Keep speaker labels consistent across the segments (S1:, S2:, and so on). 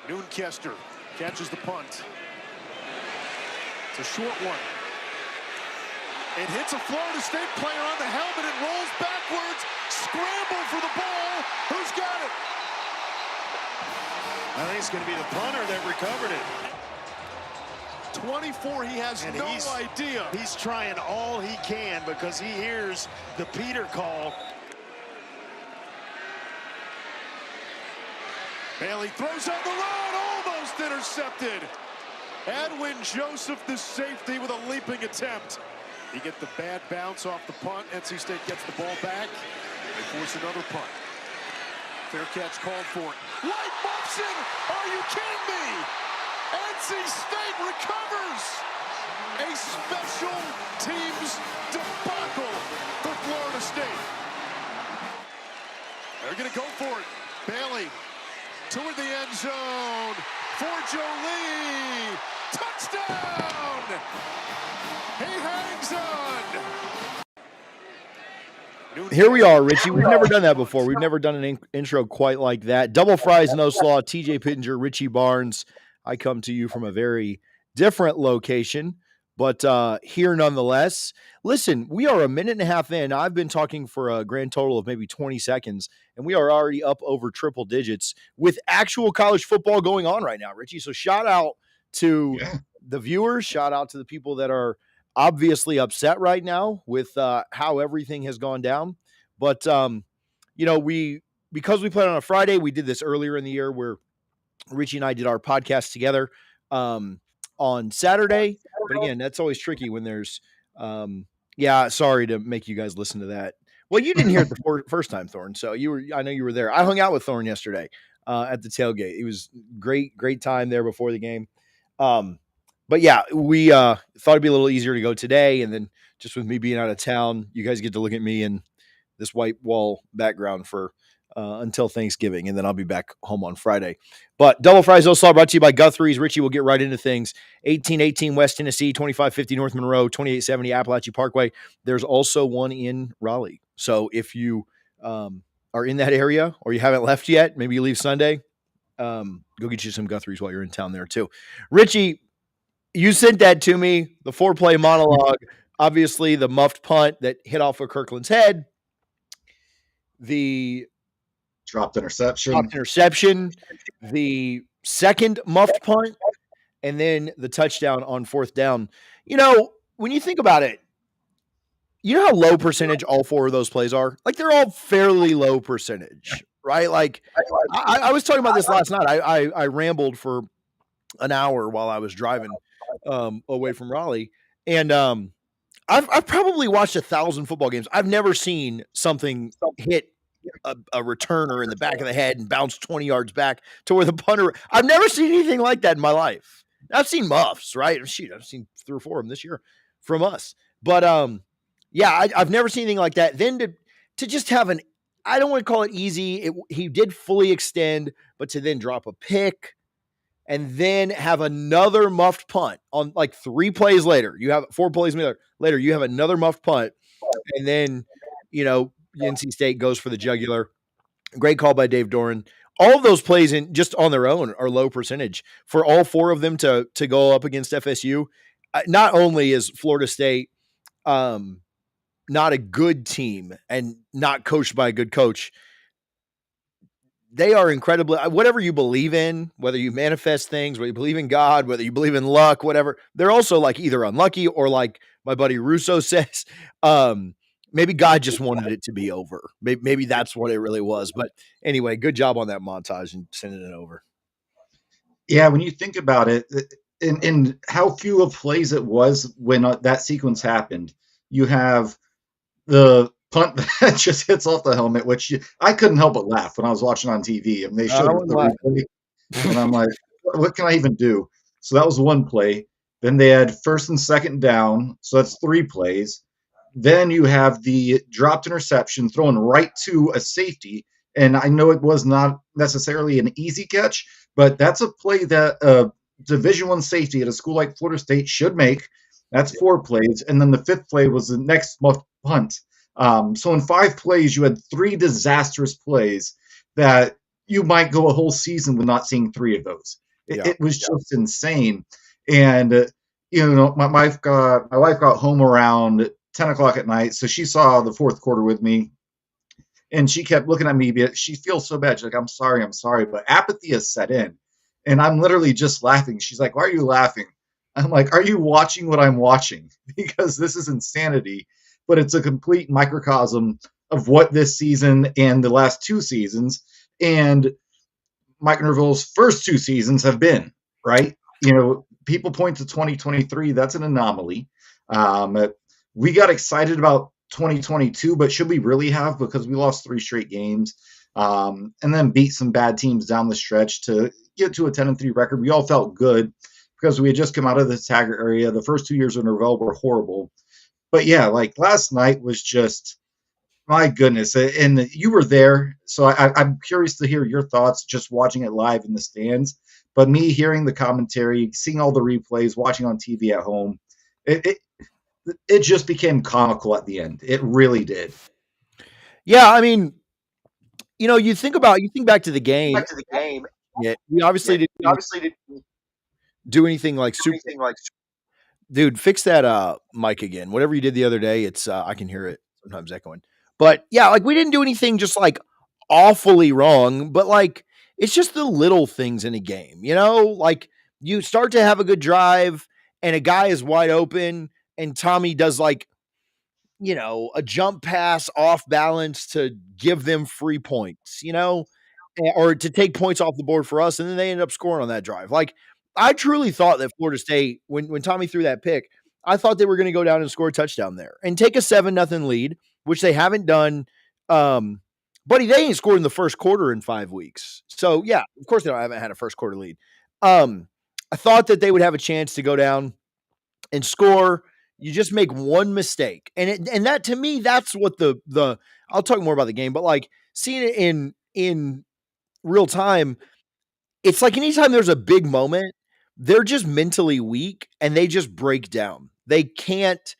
S1: Noonkester catches the punt. It's a short one. It hits a Florida State player on the helmet. It rolls backwards. Scramble for the ball. Who's got it?
S2: I think it's going to be the punter that recovered it.
S1: 24, he has no idea.
S2: He's trying all he can because he hears the Peter call.
S1: Bailey throws on the run, almost intercepted. Edwin Joseph, the safety, with a leaping attempt. He gets the bad bounce off the punt. NC State gets the ball back. They force another punt. Fair catch called for. White muffs in. Are you kidding me? NC State recovers. A special teams debacle for Florida State. They're going to go for it. Bailey toward the end zone for Jolie. Touchdown! He hangs on.
S3: Here we are, Richie. We've never done that before. We've never done an intro quite like that. Double Fries No Slaw, TJ Pittenger, Richie Barnes. I come to you from a very different location, but here nonetheless. Listen, we are a minute and a half in. I've been talking for a grand total of maybe 20 seconds, and we are already up over triple digits with actual college football going on right now, Richie. So shout out to the viewers. Shout out to the people that are obviously upset right now with how everything has gone down. But, because we played on a Friday, we did this earlier in the year where Richie and I did our podcast together on Saturday. But again, that's always tricky when there's, sorry to make you guys listen to that. Well, you didn't hear it the first time, Thorne. So I know you were there. I hung out with Thorne yesterday at the tailgate. It was great time there before the game. But yeah, we thought it'd be a little easier to go today. And then just with me being out of town, you guys get to look at me in this white wall background for until Thanksgiving. And then I'll be back home on Friday. But Double Fries No Slaw brought to you by Guthrie's. Richie will get right into things. 1818 West Tennessee, 2550 North Monroe, 2870 Appalachia Parkway. There's also one in Raleigh. So if you are in that area or you haven't left yet, maybe you leave Sunday, go get you some Guthrie's while you're in town there too. Richie, you sent that to me, the 4-play monologue, obviously the muffed punt that hit off of Kirkland's head, the
S4: dropped interception,
S3: the second muffed punt, and then the touchdown on fourth down. When you think about it, you know how low percentage all 4 of those plays are? Like, they're all fairly low percentage, right? Like, I was talking about this last night. I rambled for an hour while I was driving away from Raleigh. And I've probably watched 1,000 football games. I've never seen something hit a returner in the back of the head and bounce 20 yards back to where the punter. I've never seen anything like that in my life. I've seen muffs, right? Shoot, I've seen 3 or 4 of them this year from us. But I've never seen anything like that. Then to just have I don't want to call it easy. He did fully extend, but to then drop a pick and then have another muffed punt on like 3 plays later. You have 4 plays later. You have another muffed punt, and then NC State goes for the jugular. Great call by Dave Doran. All of those plays just on their own are low percentage. For all 4 of them to go up against FSU, not only is Florida State not a good team and not coached by a good coach, they are incredibly, whatever you believe in, whether you manifest things, whether you believe in God, whether you believe in luck, whatever, they're also like either unlucky or, like my buddy Russo says, maybe God just wanted it to be over. Maybe that's what it really was. But anyway, good job on that montage and sending it over.
S4: Yeah, when you think about it, and how few of plays it was when that sequence happened, you have the punt that just hits off the helmet, which I couldn't help but laugh when I was watching on TV. And they showed the replay, and I'm like, what can I even do? So that was 1 play. Then they had 1st and 2nd down. So that's 3 plays. Then you have the dropped interception thrown right to a safety. And I know it was not necessarily an easy catch, but that's a play that a Division I safety at a school like Florida State should make. That's 4 plays. And then the 5th play was the next muffed punt. So in 5 plays, you had 3 disastrous plays that you might go a whole season with not seeing 3 of those.
S3: Yeah.
S4: It was just insane. And my wife got home around 10 o'clock at night, so she saw the fourth quarter with me, and she kept looking at me. She feels so bad. She's like, I'm sorry, but apathy has set in, and I'm literally just laughing. She's like, why are you laughing? I'm like, are you watching what I'm watching? Because this is insanity, but it's a complete microcosm of what this season and the last 2 seasons and Mike Norvell's first 2 seasons have been, right? People point to 2023. That's an anomaly. We got excited about 2022, but should we really have? Because we lost 3 straight games and then beat some bad teams down the stretch to get to a 10-3 record. We all felt good because we had just come out of the Taggart area. The first 2 years of Norvell were horrible. But yeah, like last night was just, my goodness. And you were there, so I'm curious to hear your thoughts just watching it live in the stands. But me hearing the commentary, seeing all the replays, watching on TV at home, it just became comical at the end. It really did.
S3: Yeah, I mean, you think back to the game. Yeah, we obviously didn't do anything like super. Dude, fix that mic again. Whatever you did the other day, it's I can hear it sometimes echoing. But yeah, like we didn't do anything just like awfully wrong, but like it's just the little things in a game, like you start to have a good drive and a guy is wide open and Tommy does like, a jump pass off balance to give them free points, or to take points off the board for us. And then they end up scoring on that drive. Like I truly thought that Florida State, when Tommy threw that pick, I thought they were going to go down and score a touchdown there and take a 7-0 lead, which they haven't done. But they ain't scored in the first quarter in 5 weeks. So yeah, of course they haven't had a first quarter lead. I thought that they would have a chance to go down and score. You just make one mistake. And that to me, that's what the I'll talk more about the game, but like seeing it in real time, it's like anytime there's a big moment, they're just mentally weak and they just break down. They can't,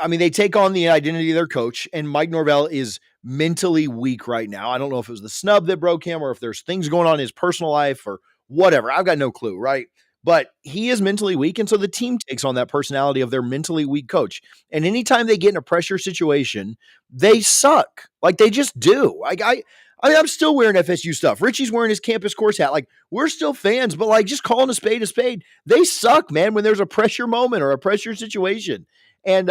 S3: they take on the identity of their coach, and Mike Norvell is mentally weak right now. I don't know if it was the snub that broke him or if there's things going on in his personal life or whatever. I've got no clue, right? But he is mentally weak, and so the team takes on that personality of their mentally weak coach. And anytime they get in a pressure situation, they suck. Like they just do. I'm still wearing FSU stuff. Richie's wearing his campus course hat. Like we're still fans, but like just calling a spade a spade. They suck, man, when there's a pressure moment or a pressure situation. And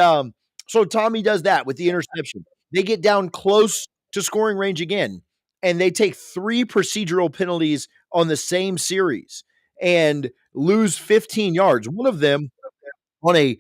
S3: so Tommy does that with the interception. They get down close to scoring range again, and they take 3 procedural penalties on the same series and lose 15 yards. One of them on a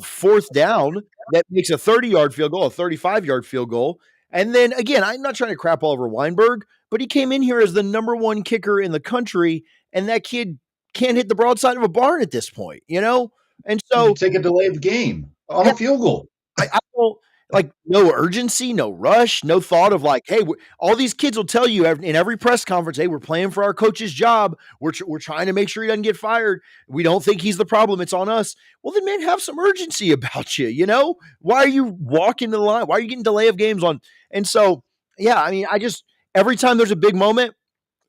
S3: fourth down that makes a 30-yard field goal, a 35-yard field goal. And then again, I'm not trying to crap all over Weinberg, but he came in here as the number 1 kicker in the country, and that kid can't hit the broadside of a barn at this point, And so
S4: you take a delay of game on a field goal.
S3: I don't like no urgency, no rush, no thought of like, hey, all these kids will tell you in every press conference, hey, we're playing for our coach's job. We're trying to make sure he doesn't get fired. We don't think he's the problem. It's on us. Well, then, man, have some urgency about you. Why are you walking to the line? Why are you getting delay of games on? And so, yeah, I just every time there's a big moment,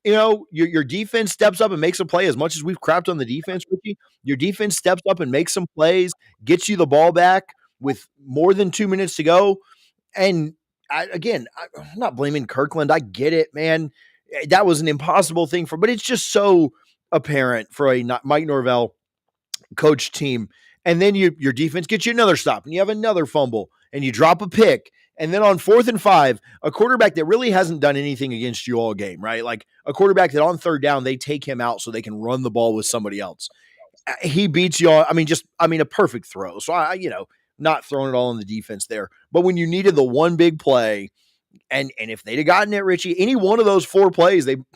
S3: your defense steps up and makes a play. As much as we've crapped on the defense, Richie, your defense steps up and makes some plays, gets you the ball back with more than 2 minutes to go. And I'm not blaming Kirkland. I get it, man. That was an impossible thing but it's just so apparent for a Mike Norvell coach team. And then your defense gets you another stop and you have another fumble and you drop a pick. And then on 4th and 5, a quarterback that really hasn't done anything against you all game, right? Like a quarterback that on 3rd down, they take him out so they can run the ball with somebody else. He beats you all. A perfect throw. So not throwing it all on the defense there. But when you needed the one big play, and if they'd have gotten it, Richie, any one of those 4 plays, I don't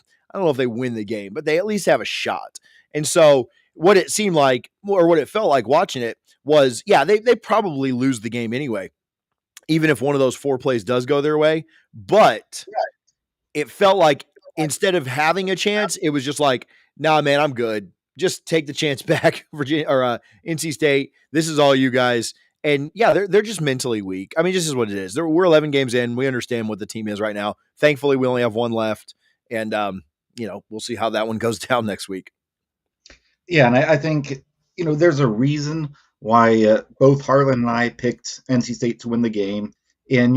S3: know if they win the game, but they at least have a shot. And so what it seemed like, or what it felt like watching it was, yeah, they probably lose the game anyway, even if one of those 4 plays does go their way. But it felt like instead of having a chance, it was just like, nah, man, I'm good. Just take the chance back, Virginia or NC State. This is all you guys. And yeah, they're just mentally weak. Just is what it is. We're 11 games in. We understand what the team is right now. Thankfully, we only have 1 left. And, we'll see how that one goes down next week.
S4: Yeah, and I think, there's a reason why both Harlan and I picked NC State to win the game. And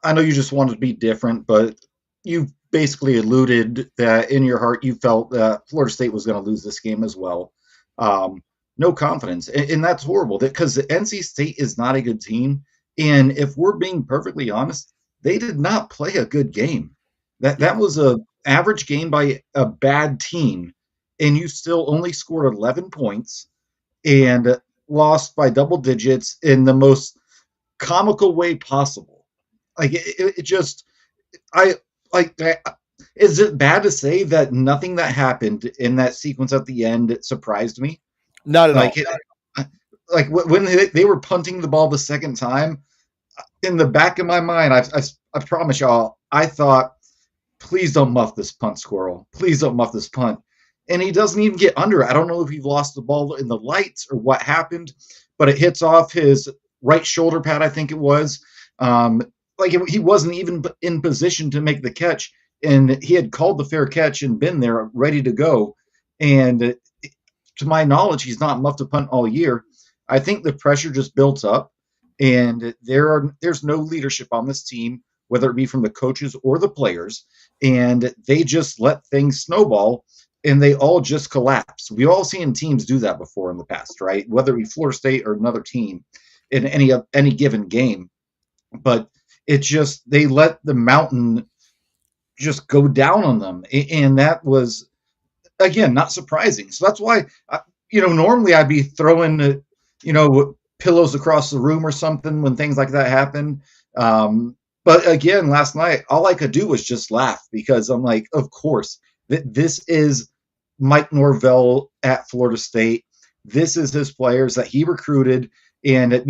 S4: I know you just wanted to be different, but you basically alluded that in your heart you felt that Florida State was going to lose this game as well. No confidence. And that's horrible because NC State is not a good team. And if we're being perfectly honest, they did not play a good game. That was a average game by a bad team, and you still only scored 11 points and lost by double digits in the most comical way possible. Like it just, I like that. Is it bad to say that nothing that happened in that sequence at the end surprised me?
S3: Not at
S4: all. Like when they were punting the ball the second time, in the back of my mind, I promise y'all, I thought, please don't muff this punt, Squirrel. Please don't muff this punt. And he doesn't even get under it. I don't know if he lost the ball in the lights or what happened, but it hits off his right shoulder pad, I think it was. He wasn't even in position to make the catch, and he had called the fair catch and been there ready to go. And to my knowledge, he's not muffed a punt all year. I think the pressure just built up, and there's no leadership on this team, whether it be from the coaches or the players, and they just let things snowball, and they all just collapse. We've all seen teams do that before in the past, right? Whether it be Florida State or another team in any given game. But it just, they let the mountain just go down on them, and that was, again, not surprising. So that's why, normally I'd be throwing, pillows across the room or something when things like that happen. But again, last night, all I could do was just laugh because I'm like, of course, this is Mike Norvell at Florida State. This is his players that he recruited. And,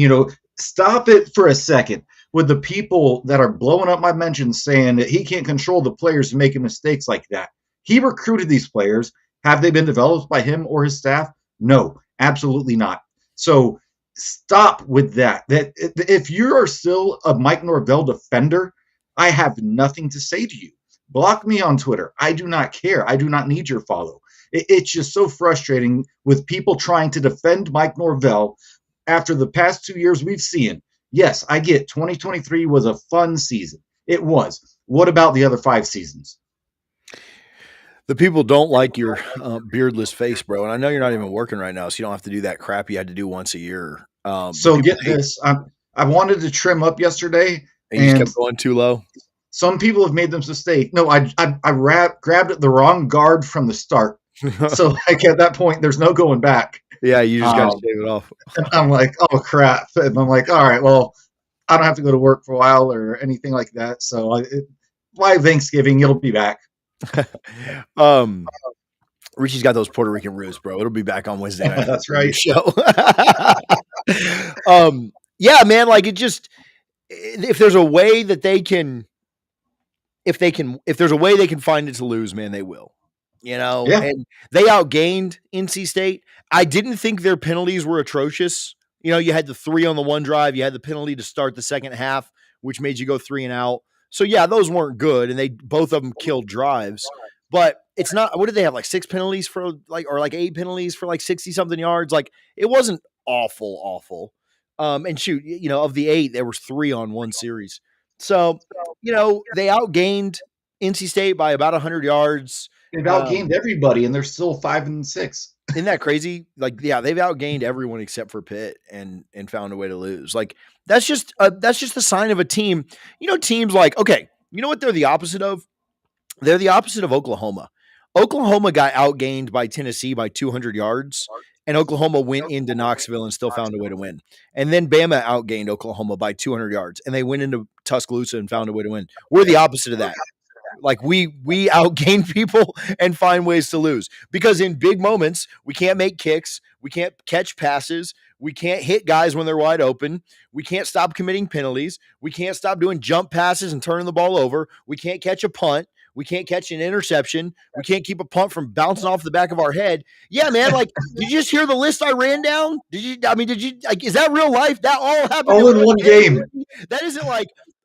S4: stop it for a second with the people that are blowing up my mentions saying that he can't control the players making mistakes like that. He recruited these players. Have they been developed by him or his staff? No, absolutely not. So stop with that. That if you are still a Mike Norvell defender, I have nothing to say to you. Block me on Twitter. I do not care. I do not need your follow. It's just so frustrating with people trying to defend Mike Norvell after the past 2 years we've seen. Yes, I get 2023 was a fun season. It was. What about the other 5 seasons?
S3: The people don't like your beardless face, bro. And I know you're not even working right now, so you don't have to do that crap you had to do once a year.
S4: So get this. I wanted to trim up yesterday.
S3: And you just kept going too low?
S4: Some people have made this mistake. No, I grabbed the wrong guard from the start. So like at that point, there's no going back.
S3: Yeah, you just got to shave it off.
S4: And I'm like, oh, crap. And I'm like, all right, well, I don't have to go to work for a while or anything like that. So by Thanksgiving, it'll be back.
S3: Richie's got those Puerto Rican roots, bro. It'll be back on Wednesday night.
S4: That's right.
S3: Show. Yeah, man, like it just, if there's a way that they can, if there's a way they can find it to lose, man, they will. Yeah. And they outgained NC State. I didn't think their penalties were atrocious. You had the 3 on the one drive. You had the penalty to start the second half, which made you go 3 and out. So yeah, those weren't good, and both of them killed drives. But it's not. What did they have? Like 6 penalties for or 8 penalties for 60-something yards. Like it wasn't awful. And shoot, of the 8, there was 3 on one series. So they outgained NC State by about 100 yards.
S4: They've outgained everybody, and they're still 5-6.
S3: Isn't that crazy? They've outgained everyone except for Pitt and found a way to lose. That's just the sign of a team. Teams okay, you know what they're the opposite of? They're the opposite of Oklahoma. Oklahoma got outgained by Tennessee by 200 yards, and Oklahoma went into Knoxville and still found a way to win. And then Bama outgained Oklahoma by 200 yards, and they went into Tuscaloosa and found a way to win. We're the opposite of that. We outgain people and find ways to lose because in big moments, we can't make kicks. We can't catch passes. We can't hit guys when they're wide open. We can't stop committing penalties. We can't stop doing jump passes and turning the ball over. We can't catch a punt. We can't catch an interception. We can't keep a punt from bouncing off the back of our head. Yeah, man. Did you just hear the list I ran down? Is that real life? That all happened
S4: all in one game.
S3: That isn't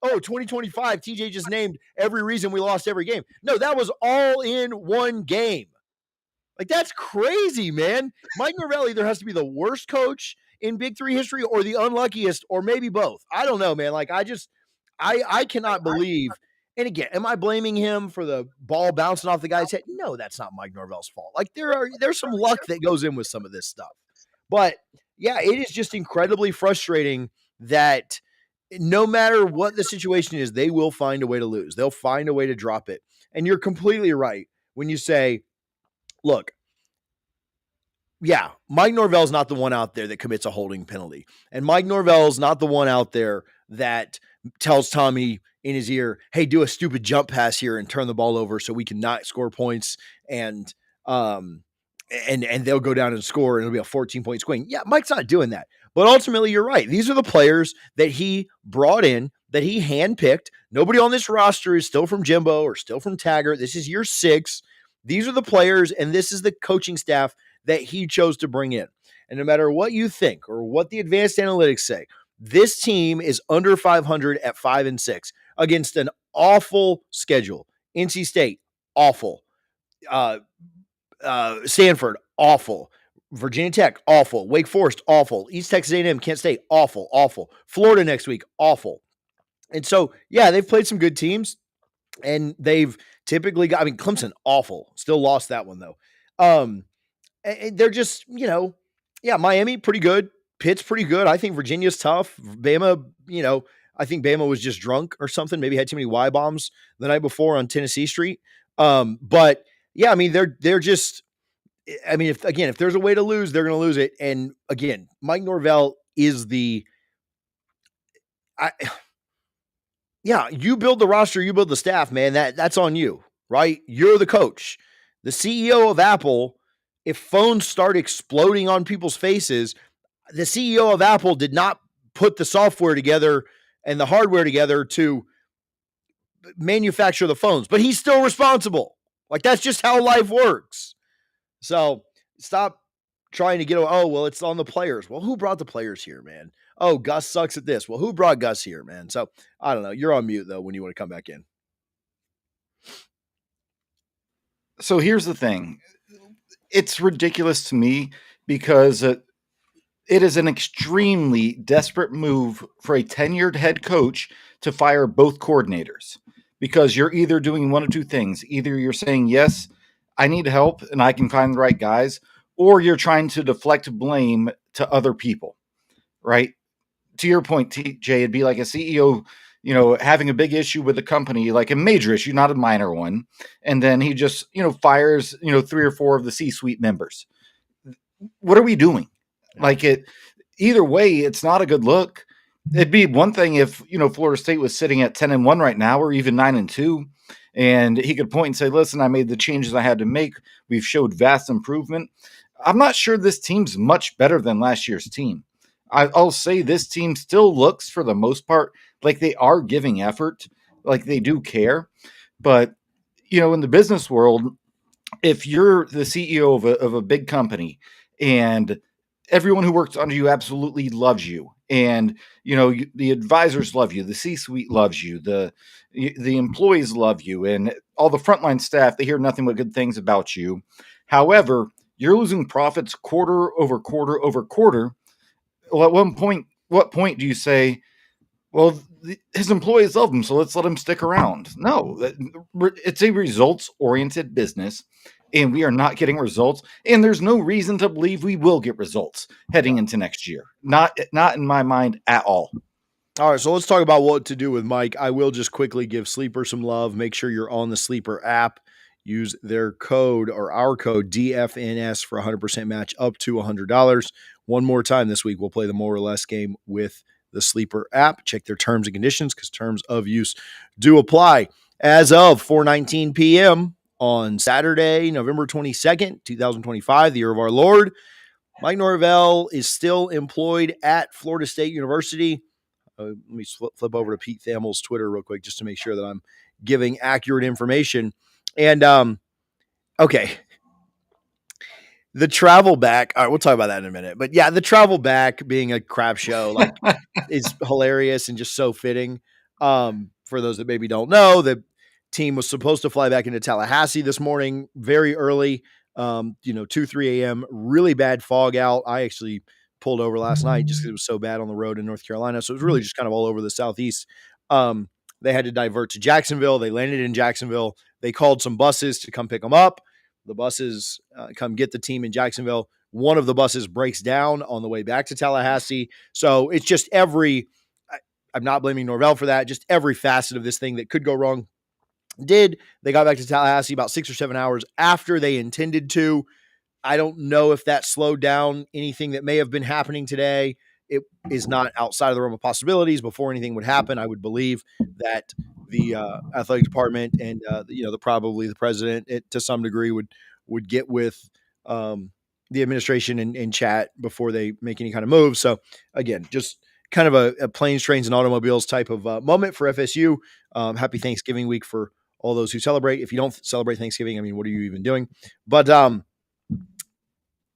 S3: oh, 2025, TJ just named every reason we lost every game. No, that was all in one game. Like, that's crazy, man. Mike Norvell either has to be the worst coach in Big Three history or the unluckiest, or maybe both. I don't know, man. Like, I cannot believe. And again, am I blaming him for the ball bouncing off the guy's head? No, that's not Mike Norvell's fault. Like, there's some luck that goes in with some of this stuff. But yeah, it is just incredibly frustrating that no matter what the situation is, they will find a way to lose. They'll find a way to drop it. And you're completely right when you say, look, yeah, Mike Norvell's not the one out there that commits a holding penalty. And Mike Norvell's not the one out there that tells Tommy in his ear, hey, do a stupid jump pass here and turn the ball over so we can not score points and they'll go down and score and it'll be a 14-point swing. Yeah, Mike's not doing that. But ultimately, you're right. These are the players that he brought in, that he handpicked. Nobody on this roster is still from Jimbo or still from Taggart. This is year 6. These are the players, and this is the coaching staff that he chose to bring in. And no matter what you think or what the advanced analytics say, this team is under 500 at 5-6 against an awful schedule. NC State, awful. Stanford, awful. Virginia Tech, awful. Wake Forest, awful. East Texas A&M, Kent State, awful. Florida next week, awful. And so, yeah, they've played some good teams, and they've typically got, Clemson, awful. Still lost that one, though. And they're just, Miami, pretty good. Pitt's pretty good. I think Virginia's tough. Bama, I think Bama was just drunk or something. Maybe had too many Y-bombs the night before on Tennessee Street. But yeah, they're just, if there's a way to lose, they're going to lose it. And again, Mike Norvell is you build the roster, you build the staff, man. That's on you, right? You're the coach. The CEO of Apple, if phones start exploding on people's faces, the CEO of Apple did not put the software together and the hardware together to manufacture the phones, but he's still responsible. Like, that's just how life works. So stop trying to get, it's on the players. Well, who brought the players here, man? Oh, Gus sucks at this. Well, who brought Gus here, man? So I don't know. You're on mute, though, when you want to come back in.
S4: So here's the thing. It's ridiculous to me because it is an extremely desperate move for a tenured head coach to fire both coordinators, because you're either doing one of two things. Either you're saying, yes, I need help and I can find the right guys, or you're trying to deflect blame to other people, right? To your point, TJ, it'd be like a CEO, having a big issue with the company, like a major issue, not a minor one. And then he just, fires, 3 or 4 of the C-suite members. What are we doing? Like, either way, it's not a good look. It'd be one thing if, Florida State was sitting at 10-1 right now, or even 9-2, and he could point and say, listen, I made the changes I had to make. We've showed vast improvement. I'm not sure this team's much better than last year's team. I'll say this team still looks, for the most part, like they are giving effort, like they do care. But, in the business world, if you're the CEO of a big company and everyone who works under you absolutely loves you, and, the advisors love you, the C-suite loves you, the employees love you, and all the frontline staff, they hear nothing but good things about you. However, you're losing profits quarter over quarter over quarter. Well, what point do you say, well, his employees love him, so let's let him stick around? No, it's a results-oriented business, and we are not getting results, and there's no reason to believe we will get results heading into next year. Not in my mind at all.
S3: All right, so let's talk about what to do with Mike. I will just quickly give Sleeper some love. Make sure you're on the Sleeper app. Use their code, or our code, DFNS, for 100% match up to $100. One more time this week, we'll play the more or less game with the Sleeper app. Check their terms and conditions, because terms of use do apply. As of 4:19 p.m. on Saturday, November 22nd, 2025, the year of our Lord, Mike Norvell is still employed at Florida State University. Let me flip over to Pete Thamel's Twitter real quick just to make sure that I'm giving accurate information. And, okay. The travel back, all right, we'll talk about that in a minute. But yeah, the travel back being a crap show, like, is hilarious and just so fitting. For those that maybe don't know, the team was supposed to fly back into Tallahassee this morning, very early, 2, 3 a.m., really bad fog out. I actually pulled over last night just because it was so bad on the road in North Carolina. So it was really just kind of all over the Southeast. They had to divert to Jacksonville. They landed in Jacksonville. They called some buses to come pick them up. The buses come get the team in Jacksonville. One of the buses breaks down on the way back to Tallahassee. So it's just I'm not blaming Norvell for that. Just every facet of this thing that could go wrong did. They got back to Tallahassee about 6 or 7 hours after they intended to. I don't know if that slowed down anything that may have been happening today. It is not outside of the realm of possibilities. Before anything would happen, I would believe that the athletic department and probably the president, to some degree, would get with the administration and chat before they make any kind of move. So again, just kind of a planes, trains, and automobiles type of moment for FSU. Happy Thanksgiving week for all those who celebrate. If you don't celebrate Thanksgiving, I mean, what are you even doing? But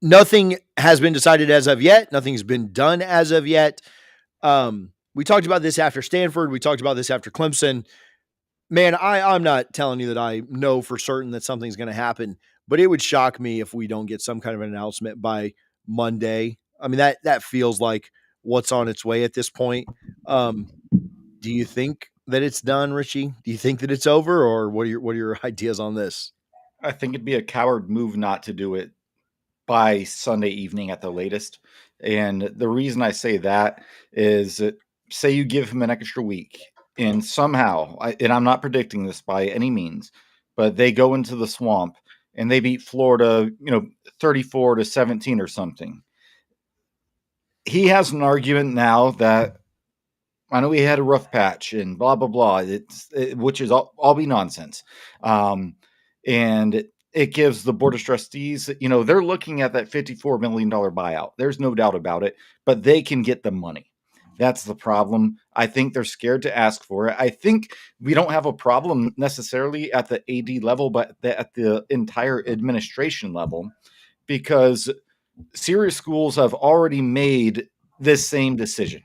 S3: nothing has been decided as of yet. Nothing's been done as of yet. We talked about this after Stanford. We talked about this after Clemson. Man, I'm not telling you that I know for certain that something's going to happen, but it would shock me if we don't get some kind of an announcement by Monday. I mean, that feels like what's on its way at this point. Do you think that it's done, Richie? Do you think that it's over, or what are your ideas on this?
S5: I think it'd be a coward move not to do it by Sunday evening at the latest. And the reason I say that is that, say you give him an extra week and somehow, and I'm not predicting this by any means, but they go into the swamp and they beat Florida, 34-17 or something. He has an argument now that I know he had a rough patch and blah, blah, blah, which is all be nonsense. And it gives the board of trustees, they're looking at that $54 million buyout. There's no doubt about it, but they can get the money. That's the problem. I think they're scared to ask for it. I think we don't have a problem necessarily at the AD level, but at the entire administration level, because serious schools have already made this same decision,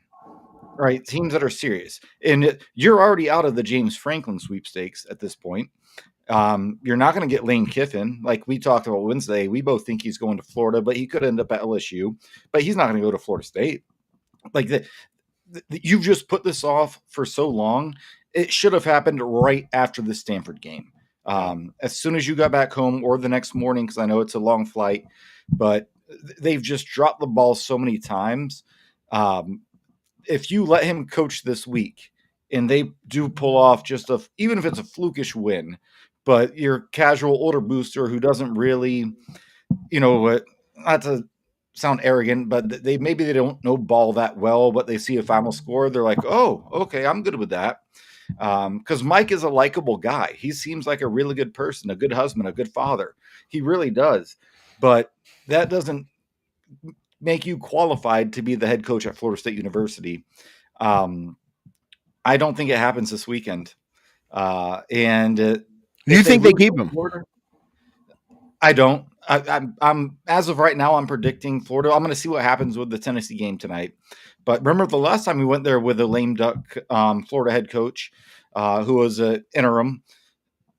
S5: right? Teams that are serious. And you're already out of the James Franklin sweepstakes at this point. You're not going to get Lane Kiffin. Like we talked about Wednesday, we both think he's going to Florida, but he could end up at LSU, but he's not going to go to Florida State. Like you've just put this off for so long. It should have happened right after the Stanford game. As soon as you got back home or the next morning, because I know it's a long flight, but they've just dropped the ball so many times. If you let him coach this week and they do pull off even if it's a flukish win, but your casual older booster who doesn't really, not to sound arrogant, but they don't know ball that well, but they see a final score. They're like, oh, okay, I'm good with that. Because Mike is a likable guy. He seems like a really good person, a good husband, a good father. He really does. But that doesn't make you qualified to be the head coach at Florida State University. I don't think it happens this weekend.
S3: You think they keep him?
S5: Florida, I don't. I'm as of right now, I'm predicting Florida. I'm going to see what happens with the Tennessee game tonight. But remember the last time we went there with a lame duck Florida head coach who was an interim.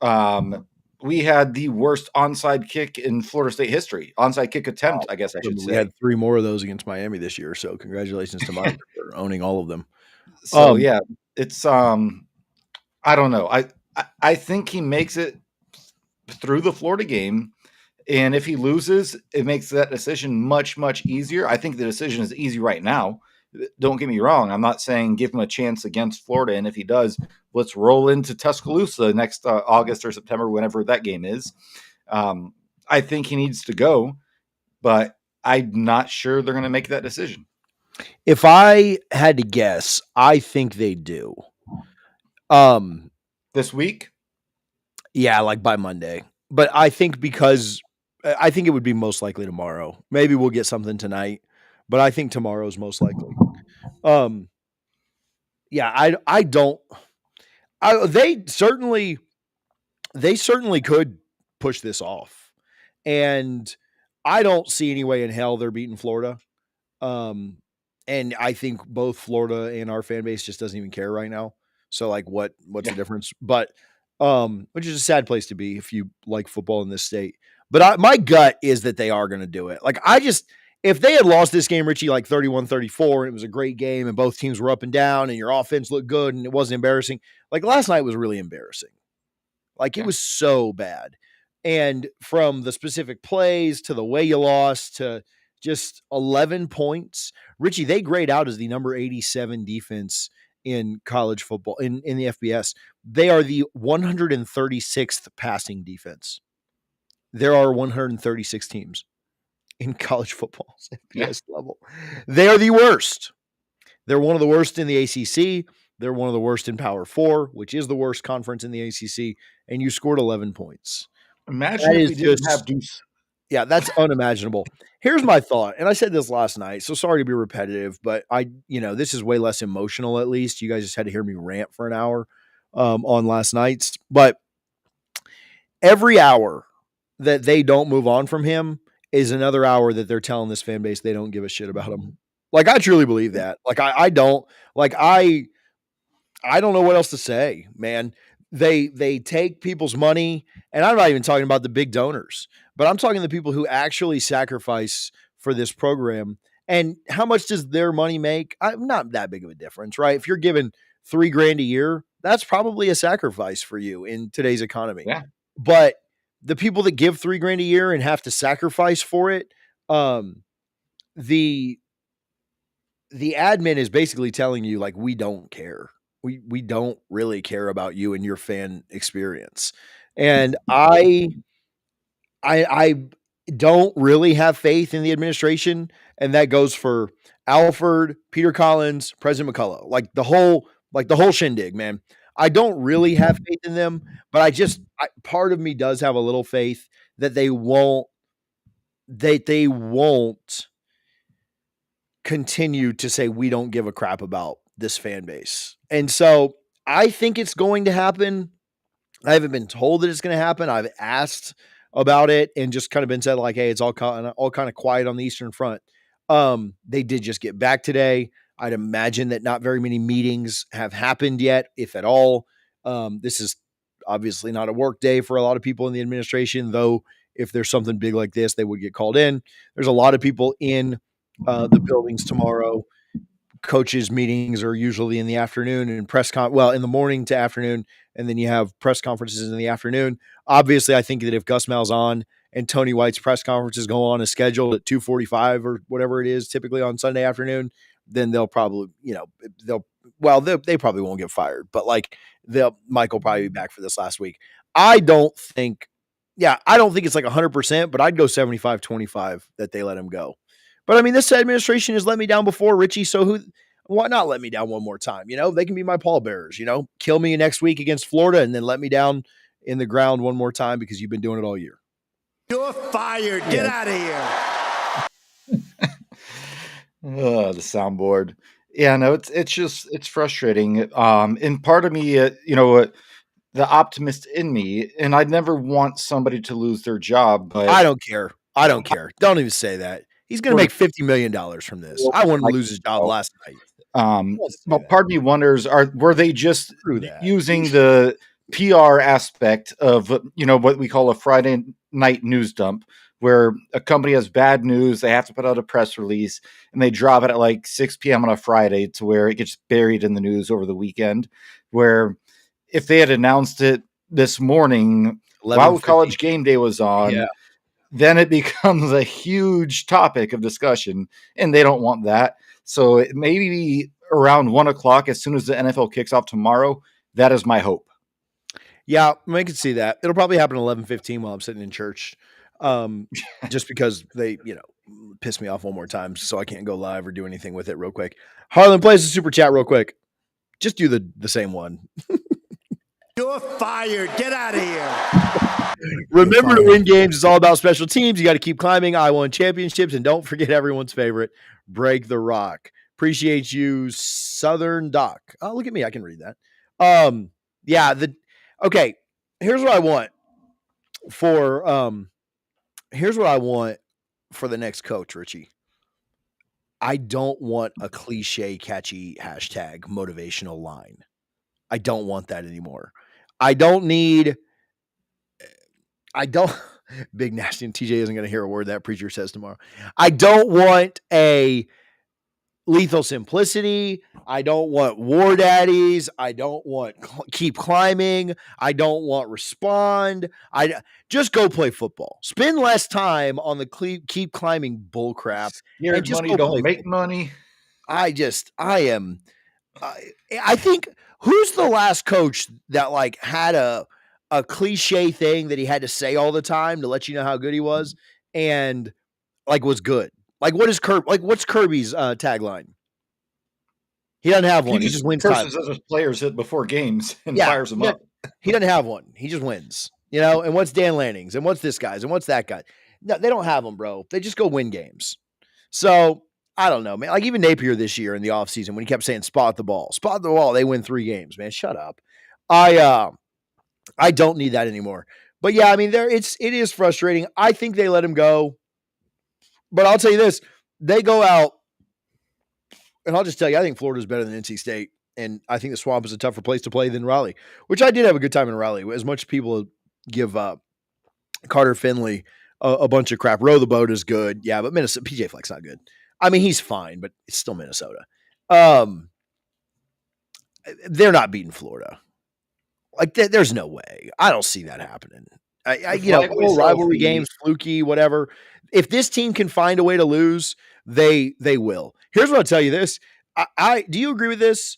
S5: We had the worst onside kick in Florida State history. Onside kick attempt, I guess I should say.
S3: We had 3 more of those against Miami this year. So congratulations to Mike for owning all of them.
S5: So yeah, it's I don't know. I think he makes it through the Florida game. And if he loses, it makes that decision much, much easier. I think the decision is easy right now. Don't get me wrong. I'm not saying give him a chance against Florida. And if he does, let's roll into Tuscaloosa next August or September, whenever that game is. I think he needs to go, but I'm not sure they're going to make that decision.
S3: If I had to guess, I think they do.
S5: This week?
S3: Yeah, like by Monday. But I think I think it would be most likely tomorrow. Maybe we'll get something tonight, but I think tomorrow's most likely. Yeah, they certainly could push this off. And I don't see any way in hell they're beating Florida. And I think both Florida and our fan base just doesn't even care right now. So like what's the difference? But which is a sad place to be if you like football in this state. But my gut is that they are going to do it. Like if they had lost this game, Richie, like 31-34, and it was a great game and both teams were up and down and your offense looked good and it wasn't embarrassing. Like last night was really embarrassing. Like it was so bad. And from the specific plays to the way you lost to just 11 points, Richie, they grade out as the number 87 defense in college football in the FBS. They are the 136th passing defense. There are 136 teams in college football's FBS level. They are the worst. They're one of the worst in the ACC. They're one of the worst in Power 4, which is the worst conference in the ACC, and you scored 11 points.
S5: Imagine if we didn't have Deuce.
S3: Yeah, that's unimaginable. Here's my thought, and I said this last night, so sorry to be repetitive, but this is way less emotional at least. You guys just had to hear me rant for an hour on last night's. But every hour that they don't move on from him is another hour that they're telling this fan base they don't give a shit about him. Like, I truly believe that. Like, I don't. Like, I don't know what else to say, man. They take people's money, and I'm not even talking about the big donors, but I'm talking to the people who actually sacrifice for this program. And how much does their money make? Not that big of a difference, right? If you're given $3,000 a year, that's probably a sacrifice for you in today's economy.
S5: Yeah.
S3: But the people that give $3,000 a year and have to sacrifice for it, the admin is basically telling you, like, we don't care. We don't really care about you and your fan experience. And I don't really have faith in the administration, and that goes for Alford, Peter Collins, President McCullough, like the whole shindig, man. I don't really have faith in them, but part of me does have a little faith that they won't continue to say we don't give a crap about this fan base. And so I think it's going to happen. I haven't been told that it's going to happen. I've asked about it and just kind of been said like, hey, it's all kind of quiet on the Eastern Front. They did just get back today. I'd imagine that not very many meetings have happened yet, if at all. This is obviously not a work day for a lot of people in the administration, though if there's something big like this, they would get called in. There's a lot of people in the buildings tomorrow. Coaches meetings are usually in the afternoon and in the morning to afternoon. And then you have press conferences in the afternoon. Obviously, I think that if Gus Malzahn and Tony White's press conferences go on as scheduled at 2:45 or whatever it is, typically on Sunday afternoon, then they'll probably, they probably won't get fired, but like Mike will probably be back for this last week. I don't think it's like 100%, but I'd go 75-25 that they let him go. But I mean, this administration has let me down before, Richie. So why not let me down one more time? They can be my pallbearers, kill me next week against Florida and then let me down in the ground one more time because you've been doing it all year.
S2: You're fired. Get out of here.
S5: The soundboard. Yeah, no, it's frustrating. And part of me, the optimist in me, and I'd never want somebody to lose their job, but
S3: I don't care. Don't even say that. He's going to make $50 million from this. I want him to lose his job last night.
S5: But part of me wonders, were they just using the PR aspect of, what we call a Friday night news dump, where a company has bad news, they have to put out a press release, and they drop it at like 6 p.m. on a Friday to where it gets buried in the news over the weekend, where if they had announced it this morning while College Game Day was on, then it becomes a huge topic of discussion, and they don't want that. So it maybe around 1:00, as soon as the NFL kicks off tomorrow, that is my hope.
S3: Yeah, I can see that. It'll probably happen at 11:15 while I'm sitting in church, just because they, piss me off one more time, so I can't go live or do anything with it real quick. Harlan plays the super chat real quick. Just do the same one.
S2: You're fired. Get out of here.
S3: Remember, to win games, it's all about special teams. You got to keep climbing. I won championships, and don't forget everyone's favorite, Break the Rock. Appreciate you, Southern Doc. Oh, look at me. I can read that. Okay. Here's what I want for the next coach, Richie. I don't want a cliche, catchy hashtag motivational line. I don't want that anymore. I don't Big Nasty and TJ isn't going to hear a word that preacher says tomorrow. I don't want a lethal simplicity. I don't want war daddies. I don't want keep climbing. I don't want respond. I just go play football. Spend less time on the keep climbing bull crap.
S5: Scared
S3: just
S5: money don't make money.
S3: I think who's the last coach that like had a cliche thing that he had to say all the time to let you know how good he was and like was good. Like what's Kirby's tagline? He doesn't have one. He just wins
S5: curses at his players before games and fires them up.
S3: He doesn't have one. He just wins. And what's Dan Lanning's and what's this guy's and what's that guy? No, they don't have them, bro. They just go win games. So I don't know, man. Like even Napier this year in the offseason when he kept saying spot the ball, they win 3 games, man. Shut up. I don't need that anymore. But yeah, I mean, it is frustrating. I think they let him go. But I'll tell you this, they go out, and I'll just tell you, I think Florida's better than NC State, and I think the Swamp is a tougher place to play than Raleigh, which I did have a good time in Raleigh. As much people give Carter Finley a bunch of crap. Row the Boat is good, yeah, but Minnesota, PJ Fleck's not good. I mean, he's fine, but it's still Minnesota. They're not beating Florida. Like, there's no way. I don't see that happening. Rivalry games, fluky, whatever. If this team can find a way to lose, they will. Here's what I'll tell you this. Do you agree with this?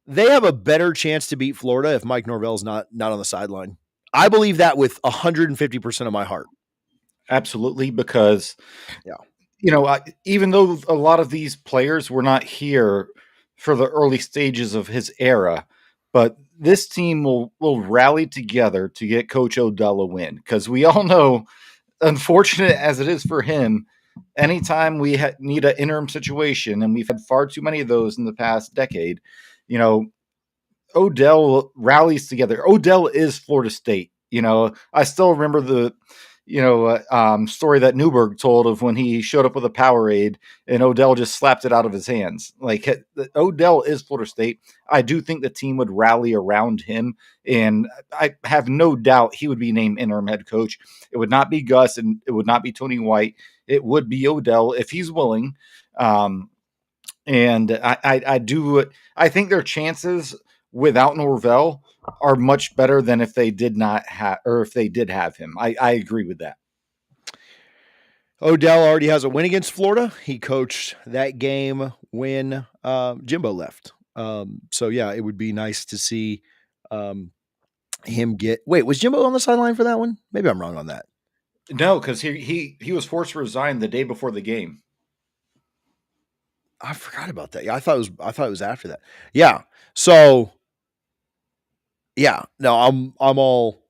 S3: They have a better chance to beat Florida if Mike Norvell's not on the sideline. I believe that with 150% of my heart.
S5: Absolutely, because even though a lot of these players were not here for the early stages of his era, but this team will rally together to get Coach Odell a win, because we all know, unfortunate as it is for him, anytime we need an interim situation, and we've had far too many of those in the past decade, Odell rallies together. Odell is Florida State. I still remember the story that Newberg told of when he showed up with a Powerade and Odell just slapped it out of his hands. Like, Odell is Florida State. I do think the team would rally around him, and I have no doubt he would be named interim head coach. It would not be Gus, and it would not be Tony White. It would be Odell if he's willing. And I think their chances without Norvell are much better than if they did not have, or if they did have him. I agree with that.
S3: Odell already has a win against Florida. He coached that game when Jimbo left. So yeah, it would be nice to see him get. Wait, was Jimbo on the sideline for that one? Maybe I'm wrong on that.
S5: No, because he was forced to resign the day before the game.
S3: I forgot about that. Yeah, I thought it was after that. Yeah. So yeah, no, I'm all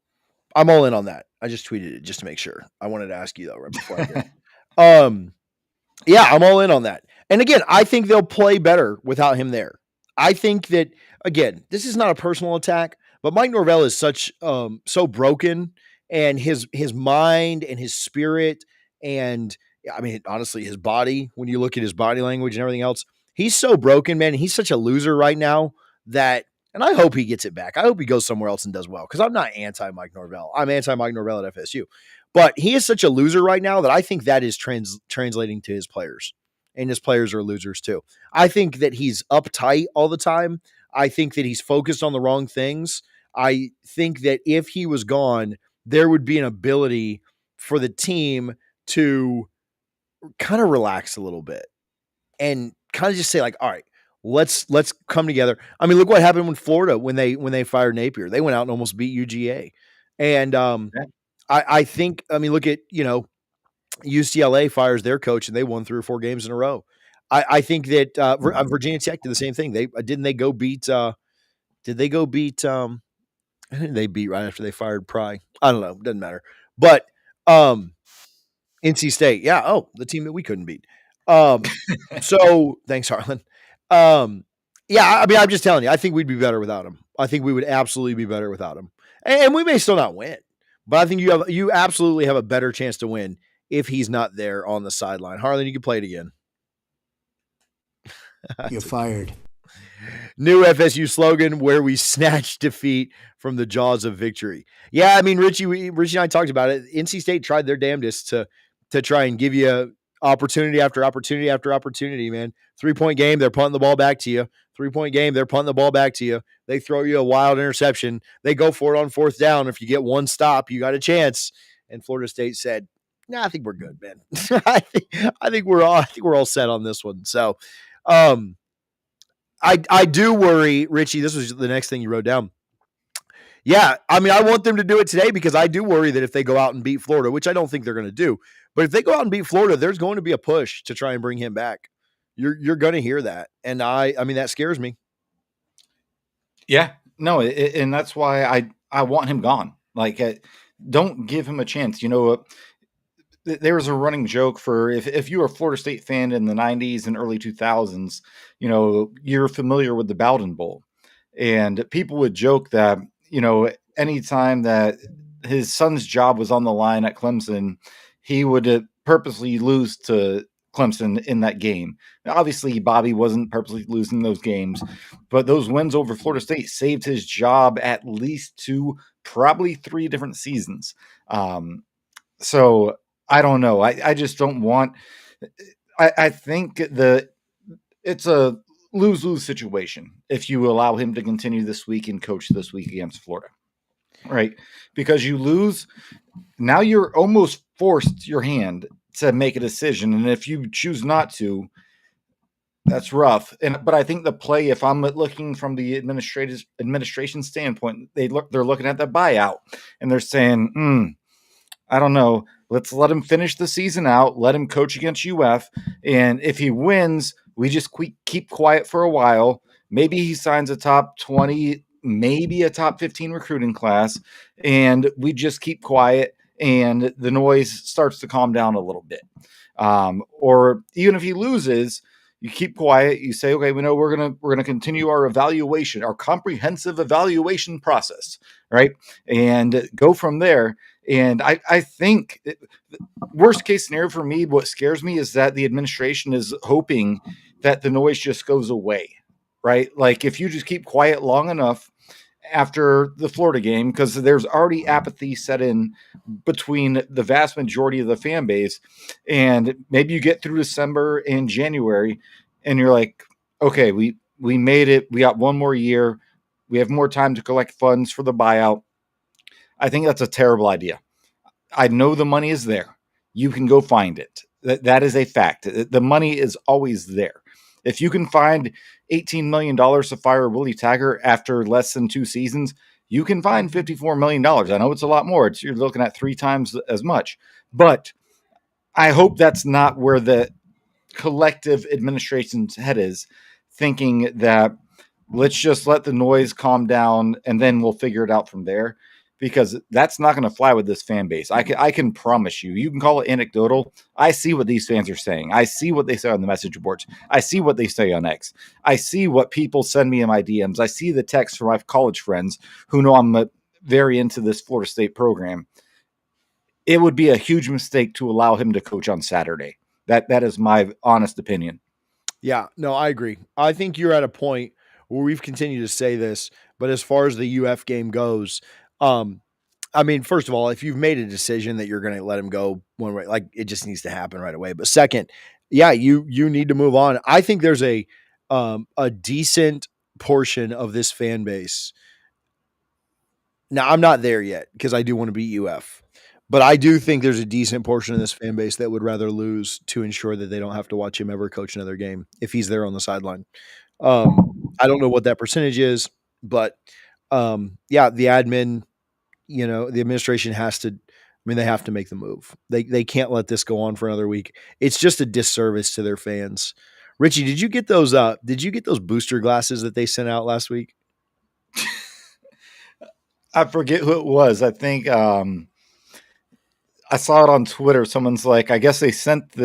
S3: in on that. I just tweeted it just to make sure. I wanted to ask you though right before I did. Yeah, I'm all in on that. And again, I think they'll play better without him there. I think that, again, this is not a personal attack, but Mike Norvell is so broken, and his mind and his spirit, and I mean, honestly, his body, when you look at his body language and everything else, he's so broken, man. He's such a loser right now that, and I hope he gets it back. I hope he goes somewhere else and does well, because I'm not anti-Mike Norvell. I'm anti-Mike Norvell at FSU. But he is such a loser right now that I think that is translating to his players. And his players are losers too. I think that he's uptight all the time. I think that he's focused on the wrong things. I think that if he was gone, there would be an ability for the team to kind of relax a little bit and kind of just say, like, all right, let's come together. I mean, look what happened with Florida when they fired Napier. They went out and almost beat UGA. And I think, I mean, look at, UCLA fires their coach and they won 3 or 4 games in a row. I think that Virginia Tech did the same thing. Who did they beat right after they fired Pry? I don't know. Doesn't matter. But NC State. Yeah. Oh, the team that we couldn't beat. So thanks, Harlan. Yeah, I mean, I'm just telling you, I think we'd be better without him. I think we would absolutely be better without him. And we may still not win, but I think you absolutely have a better chance to win if he's not there on the sideline. Harlan, you can play it again.
S6: You're fired.
S3: New FSU slogan, where we snatch defeat from the jaws of victory. Yeah, I mean, Richie and I talked about it. NC State tried their damnedest to try and give you opportunity after opportunity after opportunity, man. 3-point game, they're punting the ball back to you. 3-point game, they're punting the ball back to you. They throw you a wild interception. They go for it on 4th down. If you get one stop, you got a chance. And Florida State said, "Nah, I think we're good, man. I think we're all set on this one." So, I do worry, Richie. This was the next thing you wrote down. Yeah, I mean, I want them to do it today because I do worry that if they go out and beat Florida, which I don't think they're going to do, but if they go out and beat Florida, there's going to be a push to try and bring him back. You're going to hear that, and I mean that scares me.
S5: Yeah, no, and that's why I want him gone. Like, don't give him a chance. There was a running joke for if you were a Florida State fan in the 90s and early 2000s, you're familiar with the Bowden Bowl. And people would joke that, anytime that his son's job was on the line at Clemson, he would purposely lose to Clemson in that game. Now, obviously, Bobby wasn't purposely losing those games, but those wins over Florida State saved his job at least 2, probably 3 different seasons. So I don't know. I just don't want. I think it's a lose-lose situation if you allow him to continue this week and coach this week against Florida, right? Because you lose, now you're almost forced your hand to make a decision, and if you choose not to, that's rough. But I think the play, if I'm looking from the administration standpoint, they're looking at the buyout and they're saying, I don't know. Let's let him finish the season out. Let him coach against UF. And if he wins, we just keep quiet for a while. Maybe he signs a top 20, maybe a top 15 recruiting class. And we just keep quiet and the noise starts to calm down a little bit. Or even if he loses, you keep quiet. You say, okay, we know we're gonna continue our evaluation, our comprehensive evaluation process, right? And go from there. And I think worst case scenario for me, what scares me is that the administration is hoping that the noise just goes away, right? Like if you just keep quiet long enough after the Florida game, because there's already apathy set in between the vast majority of the fan base, and maybe you get through December and January and you're like, okay, we made it. We got one more year. We have more time to collect funds for the buyout. I think that's a terrible idea. I know the money is there. You can go find it. That is a fact. The money is always there. If you can find $18 million to fire Willie Taggart after less than 2 seasons, you can find $54 million. I know it's a lot more. You're looking at 3 times as much. But I hope that's not where the collective administration's head is, thinking that let's just let the noise calm down and then we'll figure it out from there, because that's not going to fly with this fan base. I can promise you. You can call it anecdotal. I see what these fans are saying. I see what they say on the message boards. I see what they say on X. I see what people send me in my DMs. I see the texts from my college friends who know I'm very into this Florida State program. It would be a huge mistake to allow him to coach on Saturday. That is my honest opinion.
S3: Yeah, no, I agree. I think you're at a point where we've continued to say this, but as far as the UF game goes, I mean, first of all, if you've made a decision that you're going to let him go one way, like it just needs to happen right away. But second, yeah, you need to move on. I think there's a decent portion of this fan base. Now, I'm not there yet because I do want to beat UF. But I do think there's a decent portion of this fan base that would rather lose to ensure that they don't have to watch him ever coach another game if he's there on the sideline. I don't know what that percentage is, but yeah, the admin, the administration has to. I mean, they have to make the move. They can't let this go on for another week. It's just a disservice to their fans. Richie, did you get those? Did you get those booster glasses that they sent out last week?
S5: I forget who it was. I think I saw it on Twitter. Someone's like, I guess they sent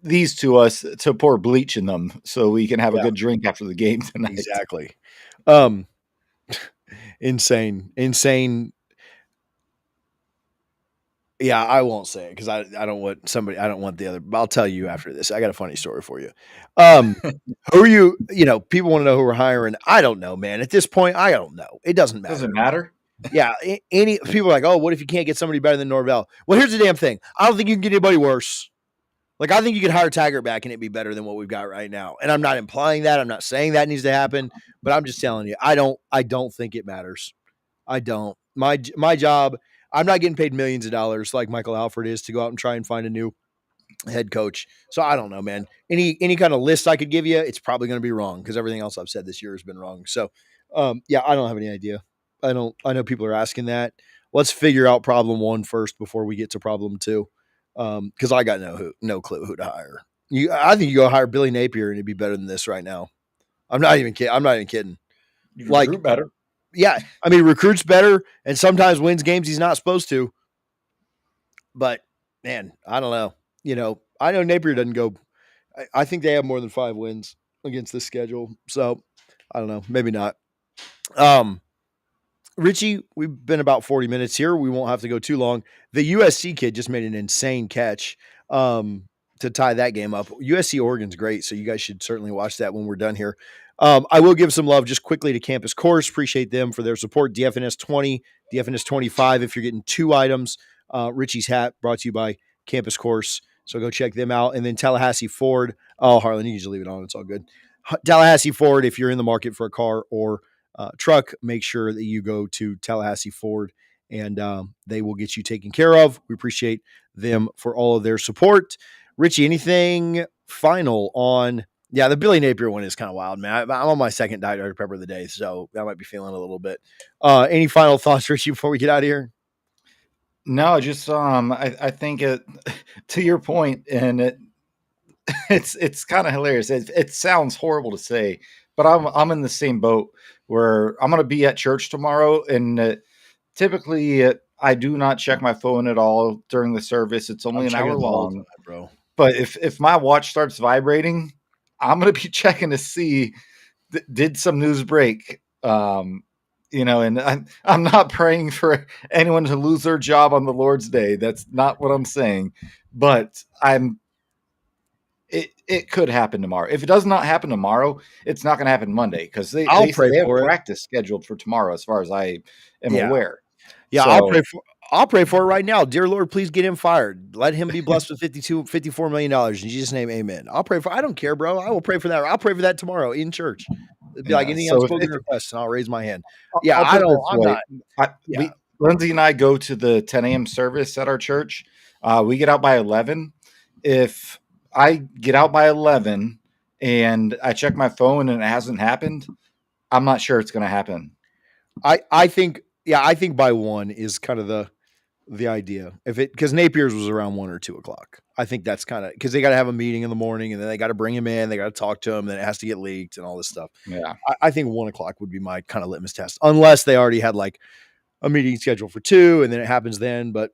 S5: these to us to pour bleach in them so we can have a good drink after the game tonight.
S3: Exactly. Insane. Yeah, I won't say it because I don't want somebody. I don't want the other. But I'll tell you after this. I got a funny story for you. Who are you? You know, people want to know who we're hiring. I don't know, man. At this point, I don't know. It doesn't matter.
S5: Doesn't matter.
S3: Yeah, any people are like, oh, what if you can't get somebody better than Norvell? Well, here's the damn thing. I don't think you can get anybody worse. Like, I think you could hire Taggart back and it'd be better than what we've got right now. And I'm not implying that. I'm not saying that needs to happen, but I'm just telling you, I don't think it matters. I don't. My job, I'm not getting paid millions of dollars like Michael Alford is to go out and try and find a new head coach. So I don't know, man. Any kind of list I could give you, it's probably going to be wrong because everything else I've said this year has been wrong. So, yeah, I don't have any idea. I know people are asking that. Let's figure out problem one first before we get to problem two. Because I got no clue who to hire. I think you go hire Billy Napier and it'd be better than this right now. I'm not even kidding.
S5: You
S3: Like,
S5: recruit better.
S3: Yeah, I mean, recruits better and sometimes wins games he's not supposed to. But man, I don't know. You know, I know Napier doesn't go. I think they have more than 5 wins against this schedule. So I don't know. Maybe not. Richie, we've been about 40 minutes here. We won't have to go too long. The USC kid just made an insane catch to tie that game up. USC Oregon's great, so you guys should certainly watch that when we're done here. I will give some love just quickly to Campus Course. Appreciate them for their support. DFNS 20, DFNS 25 if you're getting 2 items. Richie's hat brought to you by Campus Course. So go check them out. And then Tallahassee Ford. Oh, Harlan, you can just leave it on. It's all good. Tallahassee Ford, if you're in the market for a car or truck, make sure that you go to Tallahassee Ford and they will get you taken care of. We appreciate them for all of their support. Richie, anything final on? Yeah, the Billy Napier one is kind of wild, man. I'm on my second Diet Dr. Pepper of the day, so I might be feeling a little bit. Any final thoughts, Richie, before we get out of here?
S5: No, just I think to your point, and it's kind of hilarious. It sounds horrible to say, but I'm in the same boat where I'm going to be at church tomorrow, and typically I do not check my phone at all during the service. It's only an hour long,
S3: bro.
S5: But if my watch starts vibrating, I'm going to be checking to see did some news break. You know, and I'm not praying for anyone to lose their job on the Lord's Day. That's not what I'm saying, but it could happen tomorrow. If it does not happen tomorrow, it's not going to happen Monday because they have practice scheduled for tomorrow, as far as I am aware.
S3: Yeah, so, I'll pray for it right now. Dear Lord, please get him fired. Let him be blessed with $54 million in Jesus' name. Amen. I'll pray for. I don't care, bro. I will pray for that. I'll pray for that tomorrow in church. It'd be like any unspoken request, and I'll raise my hand. Yeah,
S5: Lindsay and I go to the 10 a.m. service at our church. We get out by 11. If I get out by 11 and I check my phone and it hasn't happened, I'm not sure it's going to happen.
S3: I think by 1 is kind of the idea. Because Napier's was around 1 or 2 o'clock. I think that's kind of because they got to have a meeting in the morning and then they got to bring him in. They got to talk to him. Then it has to get leaked and all this stuff.
S5: Yeah.
S3: I think 1 o'clock would be my kind of litmus test, unless they already had like a meeting scheduled for 2 and then it happens then. But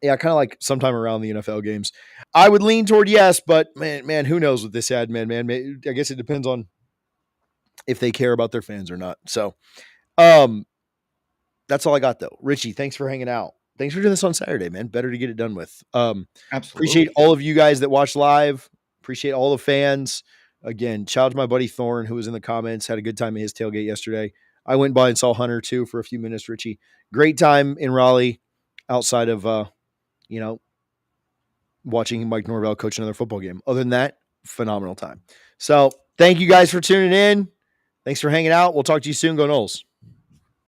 S3: yeah, kind of like sometime around the NFL games. I would lean toward yes, but man, who knows with this admin, man. I guess it depends on if they care about their fans or not. So, that's all I got though. Richie, thanks for hanging out. Thanks for doing this on Saturday, man. Better to get it done with.
S5: Absolutely.
S3: Appreciate all of you guys that watch live. Appreciate all the fans. Again, shout out to my buddy Thorne, who was in the comments, had a good time at his tailgate yesterday. I went by and saw Hunter too for a few minutes, Richie. Great time in Raleigh outside of, watching Mike Norvell coach another football game. Other than that, phenomenal time. So thank you guys for tuning in. Thanks for hanging out. We'll talk to you soon. Go Noles.